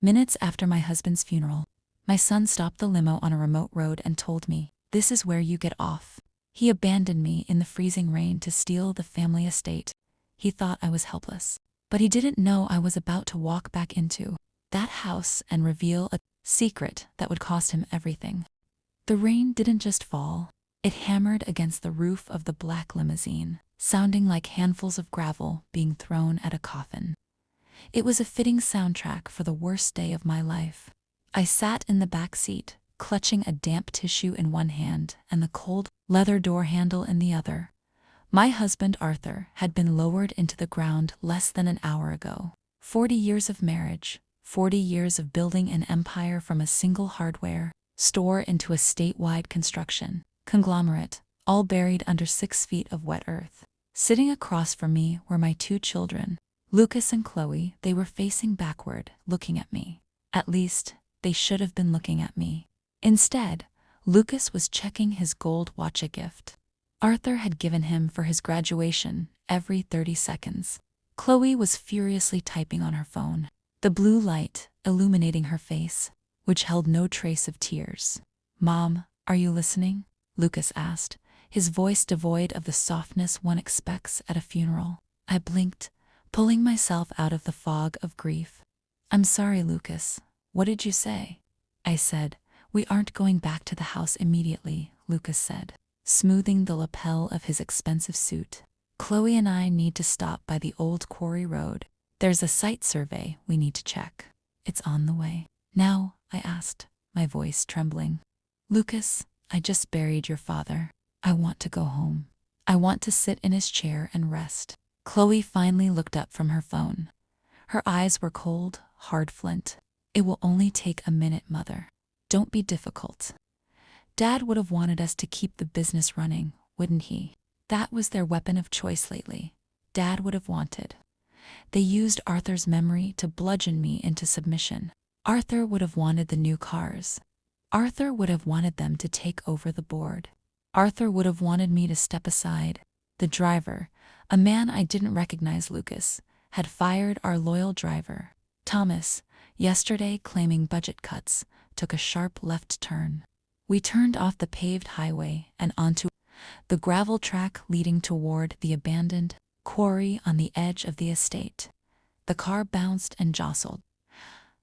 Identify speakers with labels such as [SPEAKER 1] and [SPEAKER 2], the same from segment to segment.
[SPEAKER 1] Minutes after my husband's funeral, my son stopped the limo on a remote road and told me, "This is where you get off." He abandoned me in the freezing rain to steal the family estate. He thought I was helpless. But he didn't know I was about to walk back into that house and reveal a secret that would cost him everything. The rain didn't just fall. It hammered against the roof of the black limousine, sounding like handfuls of gravel being thrown at a coffin. It was a fitting soundtrack for the worst day of my life. I sat in the back seat, clutching a damp tissue in one hand and the cold leather door handle in the other. My husband Arthur had been lowered into the ground less than an hour ago. 40 years of marriage, 40 years of building an empire from a single hardware store into a statewide construction conglomerate, all buried under 6 feet of wet earth. Sitting across from me were my 2 children, Lucas and Chloe. They were facing backward, looking at me. At least, they should have been looking at me. Instead, Lucas was checking his gold watch, a gift Arthur had given him for his graduation, every 30 seconds. Chloe was furiously typing on her phone, the blue light illuminating her face, which held no trace of tears. "Mom, are you listening?" Lucas asked, his voice devoid of the softness one expects at a funeral. I blinked, pulling myself out of the fog of grief. "I'm sorry, Lucas. What did you say?" I said, "We aren't going back to the house immediately," Lucas said, smoothing the lapel of his expensive suit. "Chloe and I need to stop by the old quarry road. There's a site survey we need to check." "It's on the way." "Now?" I asked, my voice trembling. "Lucas, I just buried your father. I want to go home. I want to sit in his chair and rest." Chloe finally looked up from her phone. Her eyes were cold, hard flint. "It will only take a minute, Mother. Don't be difficult. Dad would have wanted us to keep the business running, wouldn't he? That was their weapon of choice lately. Dad would have wanted. They used Arthur's memory to bludgeon me into submission. Arthur would have wanted the new cars. Arthur would have wanted them to take over the board. Arthur would have wanted me to step aside. The driver, a man I didn't recognize, Lucas, had fired our loyal driver. Thomas, yesterday claiming budget cuts, took a sharp left turn. We turned off the paved highway and onto the gravel track leading toward the abandoned quarry on the edge of the estate. The car bounced and jostled.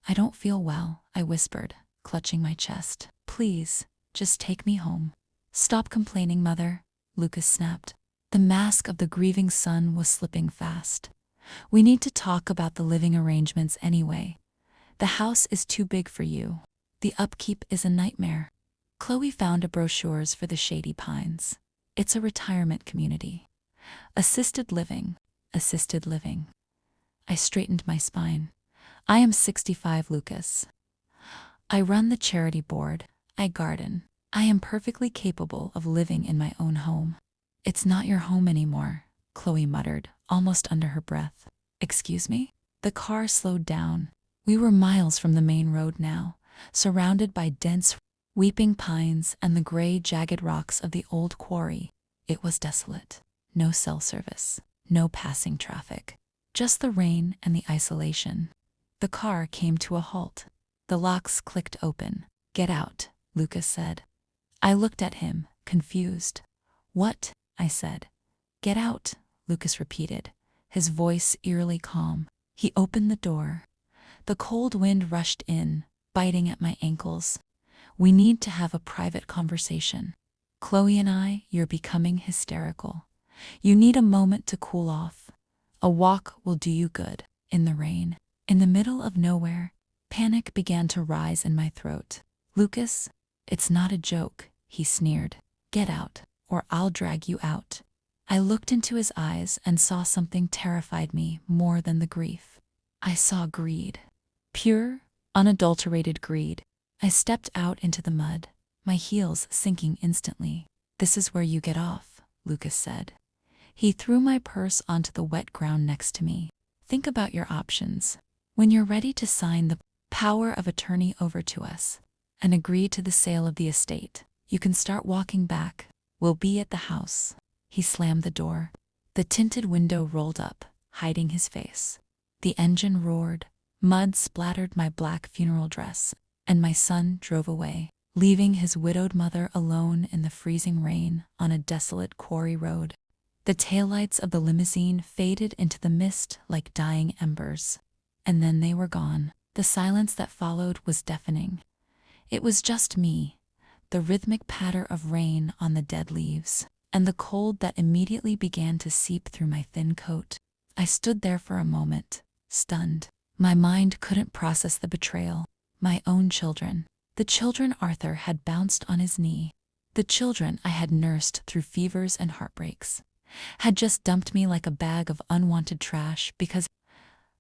[SPEAKER 1] "I don't feel well," I whispered, clutching my chest. "Please, just take me home." "Stop complaining, Mother," Lucas snapped. The mask of the grieving son was slipping fast. "We need to talk about the living arrangements anyway. The house is too big for you. The upkeep is a nightmare." Chloe found brochures for the Shady Pines. It's a retirement community. Assisted living. Assisted living. I straightened my spine. "I am 65, Lucas. I run the charity board. I garden. I am perfectly capable of living in my own home." "It's not your home anymore," Chloe muttered, almost under her breath. "Excuse me?" The car slowed down. We were miles from the main road now, surrounded by dense, weeping pines and the gray, jagged rocks of the old quarry. It was desolate. No cell service. No passing traffic. Just the rain and the isolation. The car came to a halt. The locks clicked open. "Get out," Lucas said. I looked at him, confused. "What?" I said. "Get out," Lucas repeated, his voice eerily calm. He opened the door. The cold wind rushed in, biting at my ankles. "We need to have a private conversation. Chloe and I, you're becoming hysterical. You need a moment to cool off. A walk will do you good." In the rain, in the middle of nowhere, panic began to rise in my throat. "Lucas, it's not a joke," he sneered. "Get out, or I'll drag you out." I looked into his eyes and saw something terrified me more than the grief. I saw greed. Pure, unadulterated greed. I stepped out into the mud, my heels sinking instantly. "This is where you get off," Lucas said. He threw my purse onto the wet ground next to me. "Think about your options. When you're ready to sign the power of attorney over to us and agree to the sale of the estate, you can start walking back. We'll be at the house." He slammed the door. The tinted window rolled up, hiding his face. The engine roared, Mud splattered my black funeral dress, and my son drove away, leaving his widowed mother alone in the freezing rain on a desolate quarry road. The taillights of the limousine faded into the mist like dying embers. And then they were gone. The silence that followed was deafening. It was just me, the rhythmic patter of rain on the dead leaves, and the cold that immediately began to seep through my thin coat. I stood there for a moment, stunned. My mind couldn't process the betrayal. My own children. The children Arthur had bounced on his knee. The children I had nursed through fevers and heartbreaks had just dumped me like a bag of unwanted trash because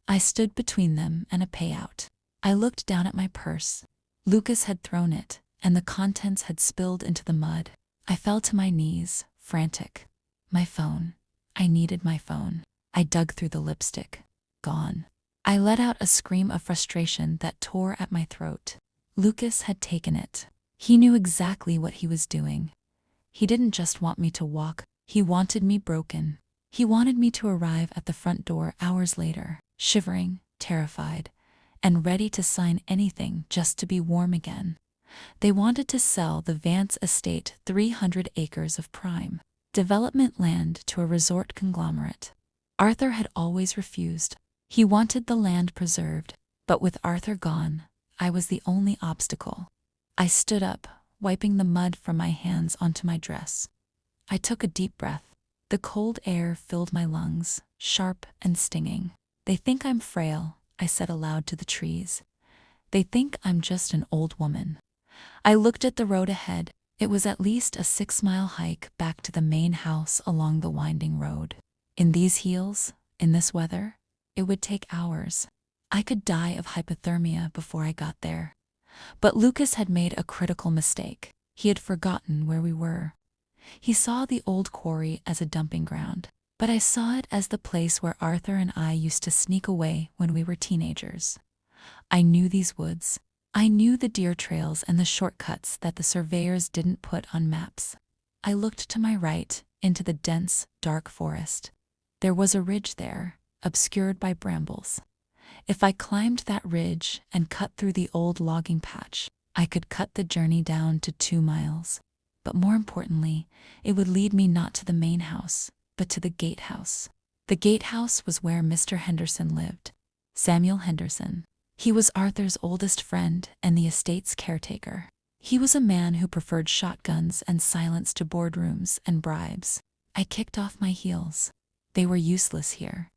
[SPEAKER 1] I stood between them and a payout. I looked down at my purse. Lucas had thrown it, and the contents had spilled into the mud. I fell to my knees, frantic. My phone. I needed my phone. I dug through the lipstick. Gone. I let out a scream of frustration that tore at my throat. Lucas had taken it. He knew exactly what he was doing. He didn't just want me to walk, he wanted me broken. He wanted me to arrive at the front door hours later, shivering, terrified, and ready to sign anything just to be warm again. They wanted to sell the Vance estate, 300 acres of prime development land, to a resort conglomerate. Arthur had always refused. He wanted the land preserved, but with Arthur gone, I was the only obstacle. I stood up, wiping the mud from my hands onto my dress. I took a deep breath. The cold air filled my lungs, sharp and stinging. They think I'm frail, I said aloud to the trees. They think I'm just an old woman. I looked at the road ahead. It was at least a 6-mile hike back to the main house along the winding road. In these heels, in this weather, it would take hours. I could die of hypothermia before I got there. But Lucas had made a critical mistake. He had forgotten where we were. He saw the old quarry as a dumping ground, but I saw it as the place where Arthur and I used to sneak away when we were teenagers. I knew these woods. I knew the deer trails and the shortcuts that the surveyors didn't put on maps. I looked to my right, into the dense, dark forest. There was a ridge there, obscured by brambles. If I climbed that ridge and cut through the old logging patch, I could cut the journey down to 2 miles. But more importantly, it would lead me not to the main house, but to the gatehouse. The gatehouse was where Mr. Henderson lived. Samuel Henderson. He was Arthur's oldest friend and the estate's caretaker. He was a man who preferred shotguns and silence to boardrooms and bribes. I kicked off my heels. They were useless here.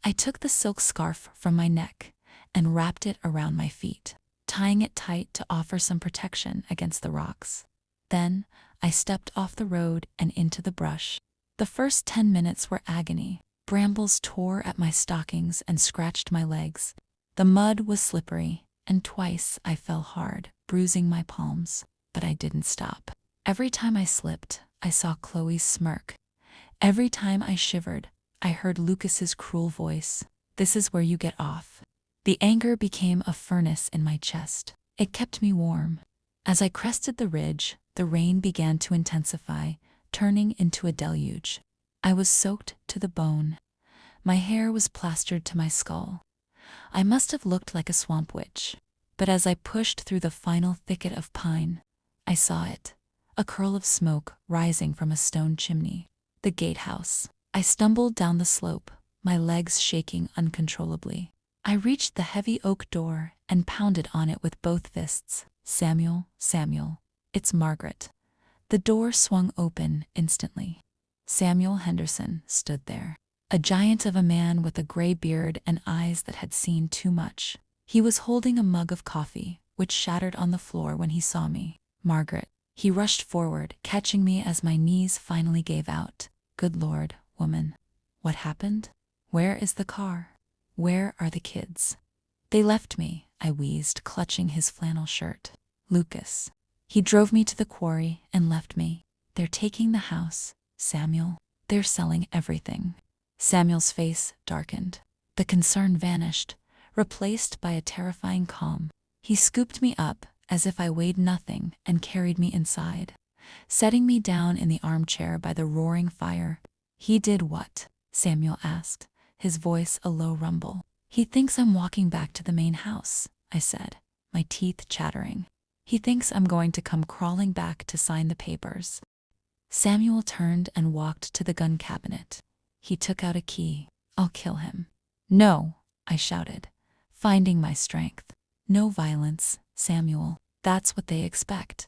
[SPEAKER 1] I took the silk scarf from my neck and wrapped it around my feet, tying it tight to offer some protection against the rocks. Then, I stepped off the road and into the brush. The first 10 minutes were agony. Brambles tore at my stockings and scratched my legs. The mud was slippery, and twice I fell hard, bruising my palms. But I didn't stop. Every time I slipped, I saw Chloe's smirk. Every time I shivered, I heard Lucas's cruel voice. "This is where you get off." The anger became a furnace in my chest. It kept me warm. As I crested the ridge, the rain began to intensify, turning into a deluge. I was soaked to the bone. My hair was plastered to my skull. I must have looked like a swamp witch. But as I pushed through the final thicket of pine, I saw it. A curl of smoke rising from a stone chimney. The gatehouse. I stumbled down the slope, my legs shaking uncontrollably. I reached the heavy oak door and pounded on it with both fists. "Samuel, Samuel, it's Margaret." The door swung open instantly. Samuel Henderson stood there. A giant of a man with a gray beard and eyes that had seen too much. He was holding a mug of coffee, which shattered on the floor when he saw me. "Margaret." He rushed forward, catching me as my knees finally gave out. "Good Lord, woman. What happened? Where is the car? Where are the kids?" "They left me," I wheezed, clutching his flannel shirt. "Lucas." He drove me to the quarry and left me. "They're taking the house, Samuel. They're selling everything." Samuel's face darkened. The concern vanished, replaced by a terrifying calm. He scooped me up as if I weighed nothing and carried me inside, setting me down in the armchair by the roaring fire. "He did what?" Samuel asked, his voice a low rumble. He thinks I'm walking back to the main house, I said, my teeth chattering. He thinks I'm going to come crawling back to sign the papers. Samuel turned and walked to the gun cabinet. He took out a key. I'll kill him. No, I shouted, finding my strength. No violence, Samuel. That's what they expect.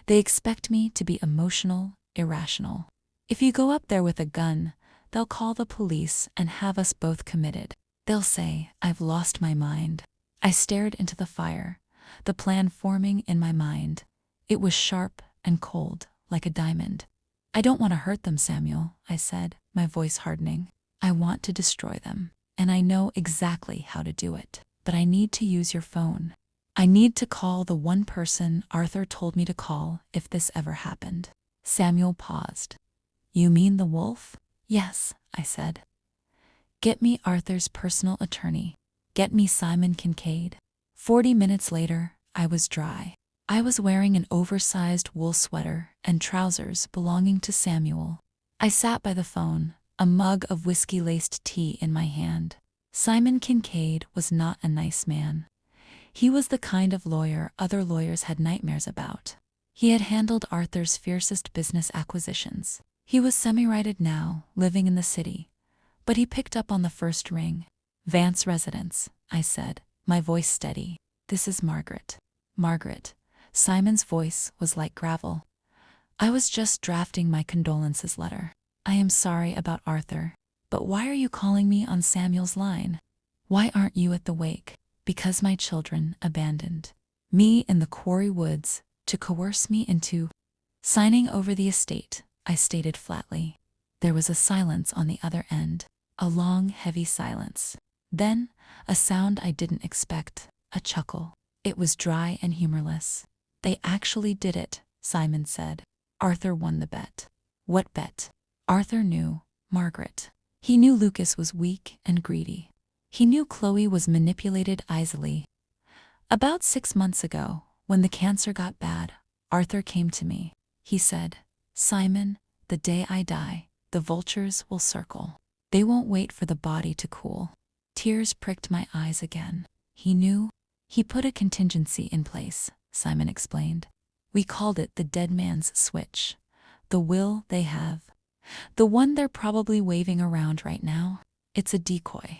[SPEAKER 1] They expect me to be emotional, irrational. If you go up there with a gun, they'll call the police and have us both committed. They'll say I've lost my mind. I stared into the fire, the plan forming in my mind. It was sharp and cold, like a diamond. I don't want to hurt them, Samuel, I said, my voice hardening. I want to destroy them, and I know exactly how to do it. But I need to use your phone. I need to call the one person Arthur told me to call if this ever happened. Samuel paused. You mean the wolf? Yes, I said. Get me Arthur's personal attorney. Get me Simon Kincaid. 40 minutes later, I was dry. I was wearing an oversized wool sweater and trousers belonging to Samuel. I sat by the phone, a mug of whiskey-laced tea in my hand. Simon Kincaid was not a nice man. He was the kind of lawyer other lawyers had nightmares about. He had handled Arthur's fiercest business acquisitions. He was semi-righted now, living in the city. But he picked up on the first ring. Vance residence, I said, my voice steady. This is Margaret. Margaret. Simon's voice was like gravel. I was just drafting my condolences letter. I am sorry about Arthur. But why are you calling me on Samuel's line? Why aren't you at the wake? Because my children abandoned me in the quarry woods to coerce me into signing over the estate, I stated flatly. There was a silence on the other end, a long, heavy silence. Then, a sound I didn't expect, a chuckle. It was dry and humorless. They actually did it, Simon said. Arthur won the bet. What bet? Arthur knew Margaret. He knew Lucas was weak and greedy. He knew Chloe was manipulated easily. About 6 months ago, when the cancer got bad, Arthur came to me. He said, Simon, the day I die, the vultures will circle. They won't wait for the body to cool. Tears pricked my eyes again. He knew. He put a contingency in place, Simon explained. We called it the dead man's switch. The will they have. The one they're probably waving around right now. It's a decoy.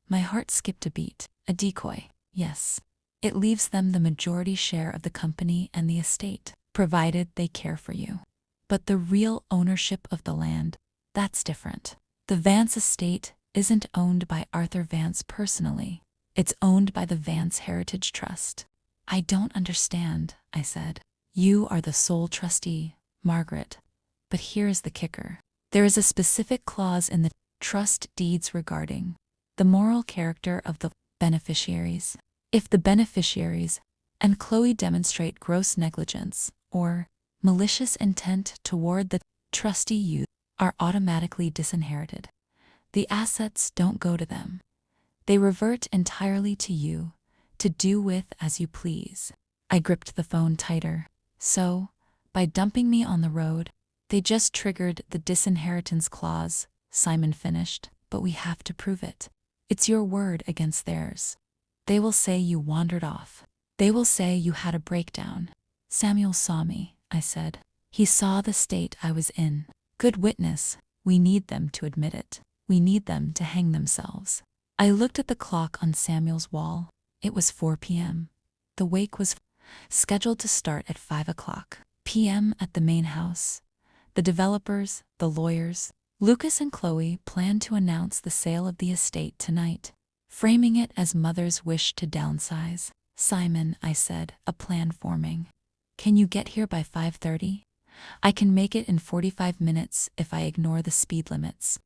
[SPEAKER 1] My heart skipped a beat. A decoy, yes. It leaves them the majority share of the company and the estate, provided they care for you. But the real ownership of the land, that's different. The Vance estate isn't owned by Arthur Vance personally. It's owned by the Vance Heritage Trust. I don't understand, I said. You are the sole trustee, Margaret. But here is the kicker. There is a specific clause in the trust deeds regarding the moral character of the beneficiaries. If the beneficiaries and Chloe demonstrate gross negligence or malicious intent toward the trustee, you are automatically disinherited. The assets don't go to them. They revert entirely to you, to do with as you please. I gripped the phone tighter. So, by dumping me on the road, they just triggered the disinheritance clause, Simon finished. But we have to prove it. It's your word against theirs. They will say you wandered off. They will say you had a breakdown. Samuel saw me, I said. He saw the state I was in. Good witness. We need them to admit it. We need them to hang themselves. I looked at the clock on Samuel's wall. It was 4 p.m. The wake was scheduled to start at 5 o'clock p.m. at the main house. The developers, the lawyers, Lucas and Chloe planned to announce the sale of the estate tonight, framing it as mother's wish to downsize. Simon, I said, a plan forming. Can you get here by 5:30? I can make it in 45 minutes if I ignore the speed limits.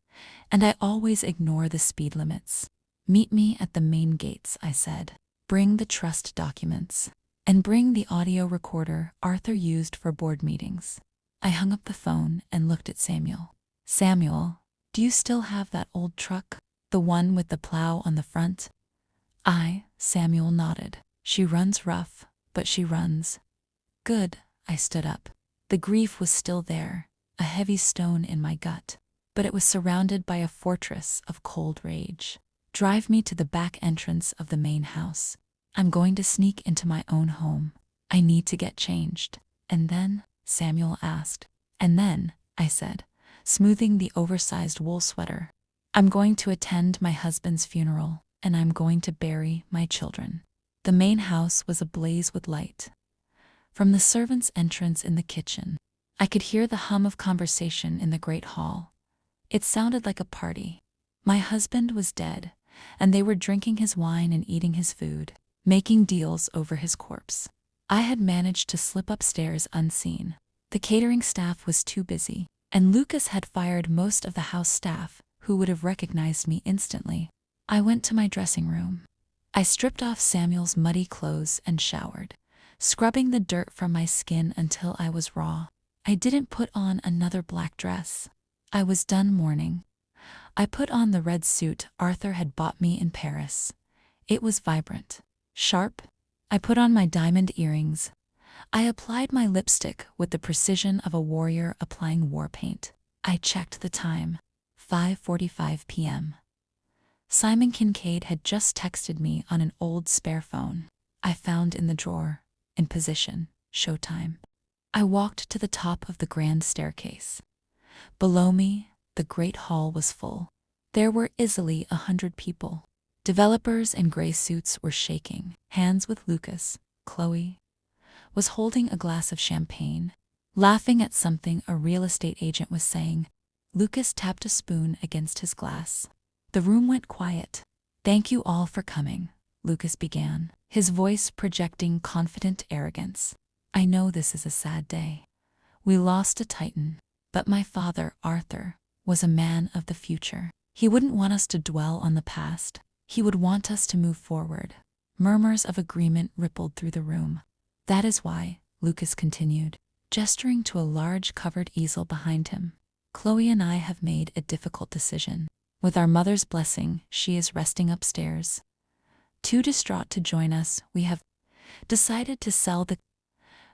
[SPEAKER 1] And I always ignore the speed limits. Meet me at the main gates, I said. Bring the trust documents. And bring the audio recorder Arthur used for board meetings. I hung up the phone and looked at Samuel. Samuel, do you still have that old truck? The one with the plow on the front? Samuel nodded. She runs rough, but she runs. Good, I stood up. The grief was still there, a heavy stone in my gut, but it was surrounded by a fortress of cold rage. Drive me to the back entrance of the main house. I'm going to sneak into my own home. I need to get changed." "And then?" Samuel asked. "And then," I said, smoothing the oversized wool sweater, "I'm going to attend my husband's funeral, and I'm going to bury my children." The main house was ablaze with light. From the servants' entrance in the kitchen, I could hear the hum of conversation in the great hall. It sounded like a party. My husband was dead, and they were drinking his wine and eating his food, making deals over his corpse. I had managed to slip upstairs unseen. The catering staff was too busy, and Lucas had fired most of the house staff, who would have recognized me instantly. I went to my dressing room. I stripped off Samuel's muddy clothes and showered, scrubbing the dirt from my skin until I was raw. I didn't put on another black dress. I was done mourning. I put on the red suit Arthur had bought me in Paris. It was vibrant, sharp. I put on my diamond earrings. I applied my lipstick with the precision of a warrior applying war paint. I checked the time. 5:45 p.m. Simon Kincaid had just texted me on an old spare phone I found in the drawer. In position, showtime. I walked to the top of the grand staircase. Below me, the great hall was full. There were easily 100 people. Developers in gray suits were shaking hands with Lucas. Chloe was holding a glass of champagne, laughing at something a real estate agent was saying. Lucas tapped a spoon against his glass. The room went quiet. "Thank you all for coming," Lucas began, his voice projecting confident arrogance. "I know this is a sad day. We lost a titan, but my father, Arthur, was a man of the future. He wouldn't want us to dwell on the past. He would want us to move forward." Murmurs of agreement rippled through the room. "That is why," Lucas continued, gesturing to a large covered easel behind him, "Chloe and I have made a difficult decision. With our mother's blessing, she is resting upstairs. Too distraught to join us, we have decided to sell the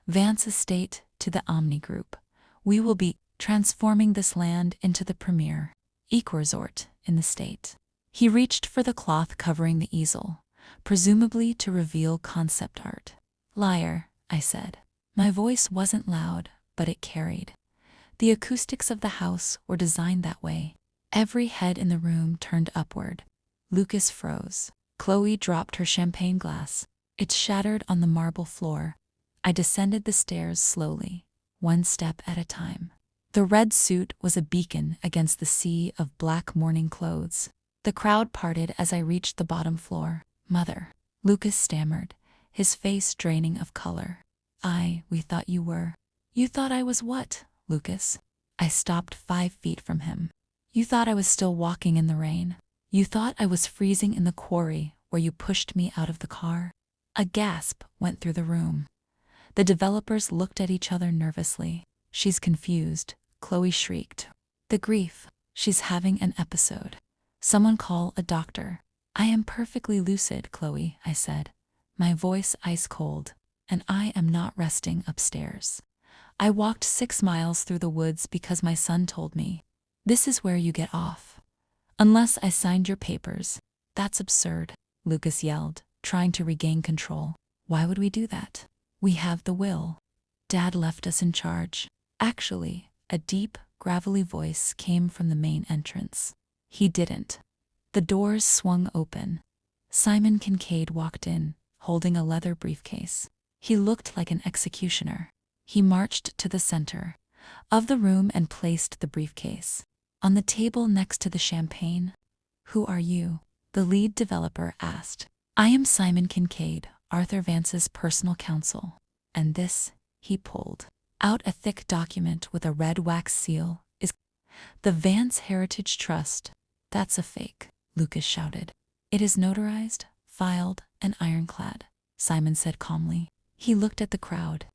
[SPEAKER 1] Vance estate to the Omni Group. We will be transforming this land into the premier eco-resort in the state." He reached for the cloth covering the easel, presumably to reveal concept art. "Liar," I said. My voice wasn't loud, but it carried. The acoustics of the house were designed that way. Every head in the room turned upward. Lucas froze. Chloe dropped her champagne glass. It shattered on the marble floor. I descended the stairs slowly, one step at a time. The red suit was a beacon against the sea of black mourning clothes. The crowd parted as I reached the bottom floor. "Mother," Lucas stammered, his face draining of color. We thought you were." "You thought I was what, Lucas?" I stopped 5 feet from him. "You thought I was still walking in the rain. You thought I was freezing in the quarry where you pushed me out of the car." A gasp went through the room. The developers looked at each other nervously. "She's confused," Chloe shrieked. "The grief. She's having an episode. Someone call a doctor." "I am perfectly lucid, Chloe," I said, my voice ice cold, "and I am not resting upstairs. I walked 6 miles through the woods because my son told me. This is where you get off. Unless I signed your papers." "That's absurd," Lucas yelled, trying to regain control. "Why would we do that? We have the will. Dad left us in charge." Actually, a deep, gravelly voice came from the main entrance. "He didn't." The doors swung open. Simon Kincaid walked in, holding a leather briefcase. He looked like an executioner. He marched to the center of the room and placed the briefcase on the table next to the champagne. "Who are you?" the lead developer asked. "I am Simon Kincaid, Arthur Vance's personal counsel. And this," he pulled out a thick document with a red wax seal, "is the Vance Heritage Trust." "That's a fake," Lucas shouted. "It is notarized, filed, and ironclad," Simon said calmly. He looked at the crowd.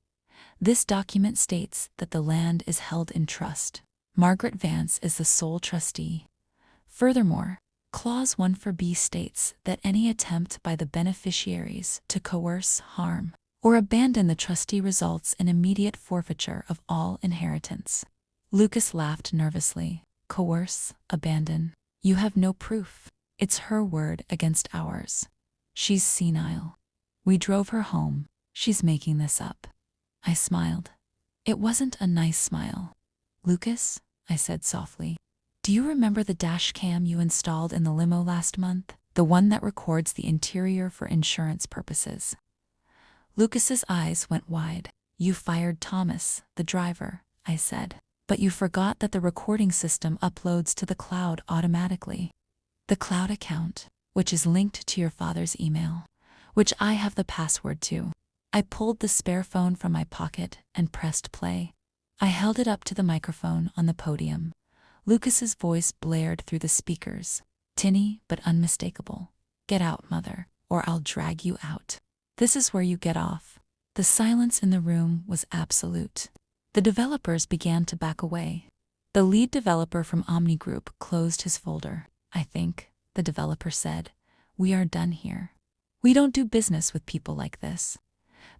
[SPEAKER 1] "This document states that the land is held in trust. Margaret Vance is the sole trustee. Furthermore, Clause 1 for B states that any attempt by the beneficiaries to coerce, harm, or abandon the trustee results in immediate forfeiture of all inheritance." Lucas laughed nervously. "Coerce, abandon. You have no proof." It's her word against ours. She's senile. We drove her home. She's making this up. I smiled. It wasn't a nice smile. Lucas, I said softly, do you remember the dash cam you installed in the limo last month? The one that records the interior for insurance purposes. Lucas's eyes went wide. You fired Thomas, the driver, I said. But you forgot that the recording system uploads to the cloud automatically. The cloud account, which is linked to your father's email, which I have the password to. I pulled the spare phone from my pocket and pressed play. I held it up to the microphone on the podium. Lucas's voice blared through the speakers, tinny but unmistakable. Get out, mother, or I'll drag you out. This is where you get off. The silence in the room was absolute. The developers began to back away. The lead developer from Omni Group closed his folder. I think, the developer said, we are done here. We don't do business with people like this.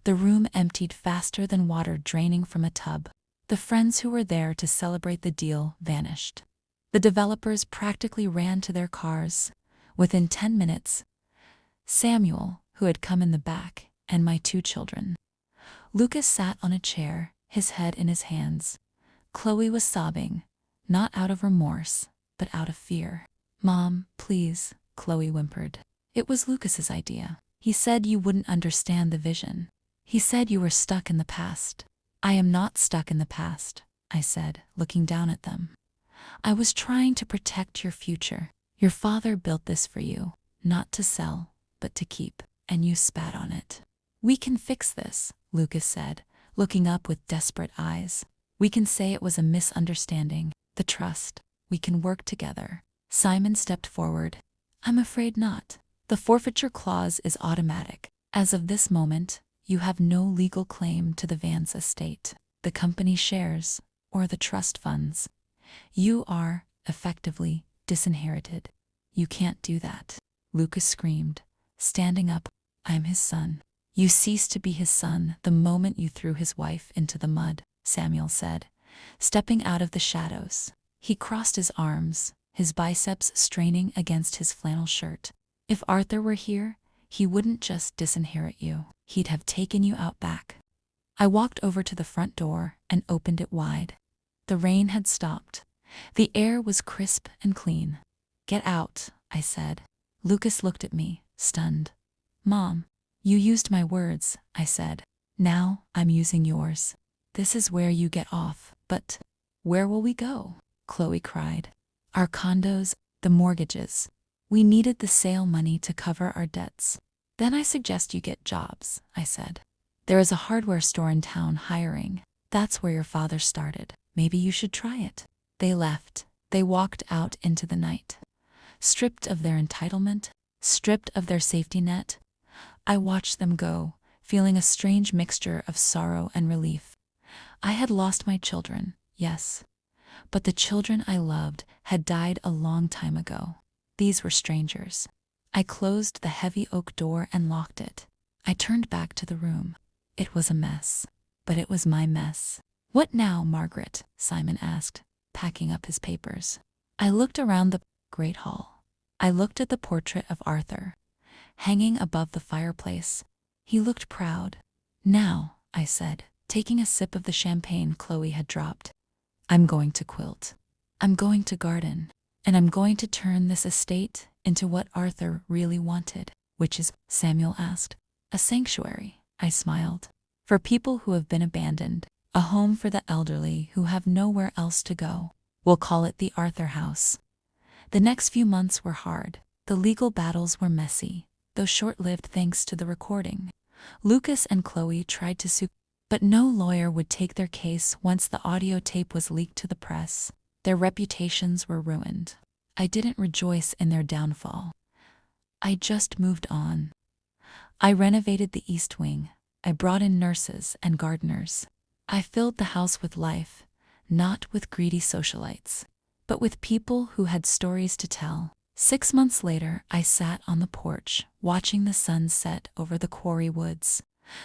[SPEAKER 1] The room emptied faster than water draining from a tub. The friends who were there to celebrate the deal vanished. The developers practically ran to their cars. Within 10 minutes, Samuel, who had come in the back, and my 2 children. Lucas sat on a chair, his head in his hands. Chloe was sobbing, not out of remorse, but out of fear. Mom, please, Chloe whimpered. It was Lucas's idea. He said you wouldn't understand the vision. He said you were stuck in the past. I am not stuck in the past, I said, looking down at them. I was trying to protect your future. Your father built this for you, not to sell, but to keep, and you spat on it. We can fix this, Lucas said, looking up with desperate eyes. We can say it was a misunderstanding, the trust. We can work together. Simon stepped forward. I'm afraid not. The forfeiture clause is automatic. As of this moment, you have no legal claim to the Vance estate, the company shares, or the trust funds. You are, effectively, disinherited. You can't do that. Lucas screamed, standing up. I'm his son. You ceased to be his son the moment you threw his wife into the mud, Samuel said, stepping out of the shadows. He crossed his arms, his biceps straining against his flannel shirt. If Arthur were here, he wouldn't just disinherit you. He'd have taken you out back. I walked over to the front door and opened it wide. The rain had stopped. The air was crisp and clean. Get out, I said. Lucas looked at me, stunned. Mom, you used my words, I said. Now I'm using yours. This is where you get off. But where will we go? Chloe cried. Our condos, the mortgages. We needed the sale money to cover our debts. Then I suggest you get jobs, I said. There is a hardware store in town hiring. That's where your father started. Maybe you should try it. They left. They walked out into the night. Stripped of their entitlement, stripped of their safety net. I watched them go, feeling a strange mixture of sorrow and relief. I had lost my children, yes. But the children I loved had died a long time ago. These were strangers. I closed the heavy oak door and locked it. I turned back to the room. It was a mess. But it was my mess. What now, Margaret? Simon asked, packing up his papers. I looked around the great hall. I looked at the portrait of Arthur, hanging above the fireplace. He looked proud. Now, I said, taking a sip of the champagne Chloe had dropped, I'm going to quilt. I'm going to garden. And I'm going to turn this estate into what Arthur really wanted. Which is, Samuel asked. A sanctuary, I smiled. For people who have been abandoned. A home for the elderly who have nowhere else to go. We'll call it the Arthur House. The next few months were hard. The legal battles were messy, though short-lived thanks to the recording. Lucas and Chloe tried to sue, but no lawyer would take their case once the audio tape was leaked to the press. Their reputations were ruined. I didn't rejoice in their downfall. I just moved on. I renovated the East Wing. I brought in nurses and gardeners. I filled the house with life, not with greedy socialites, but with people who had stories to tell. 6 months later, I sat on the porch, watching the sun set over the quarry woods.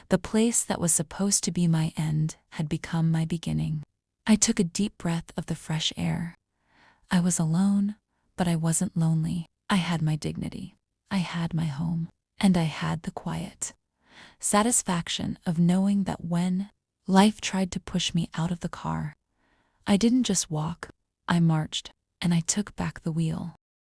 [SPEAKER 1] The place that was supposed to be my end had become my beginning. I took a deep breath of the fresh air. I was alone, but I wasn't lonely. I had my dignity. I had my home. And I had the quiet satisfaction of knowing that when life tried to push me out of the car, I didn't just walk, I marched, and I took back the wheel.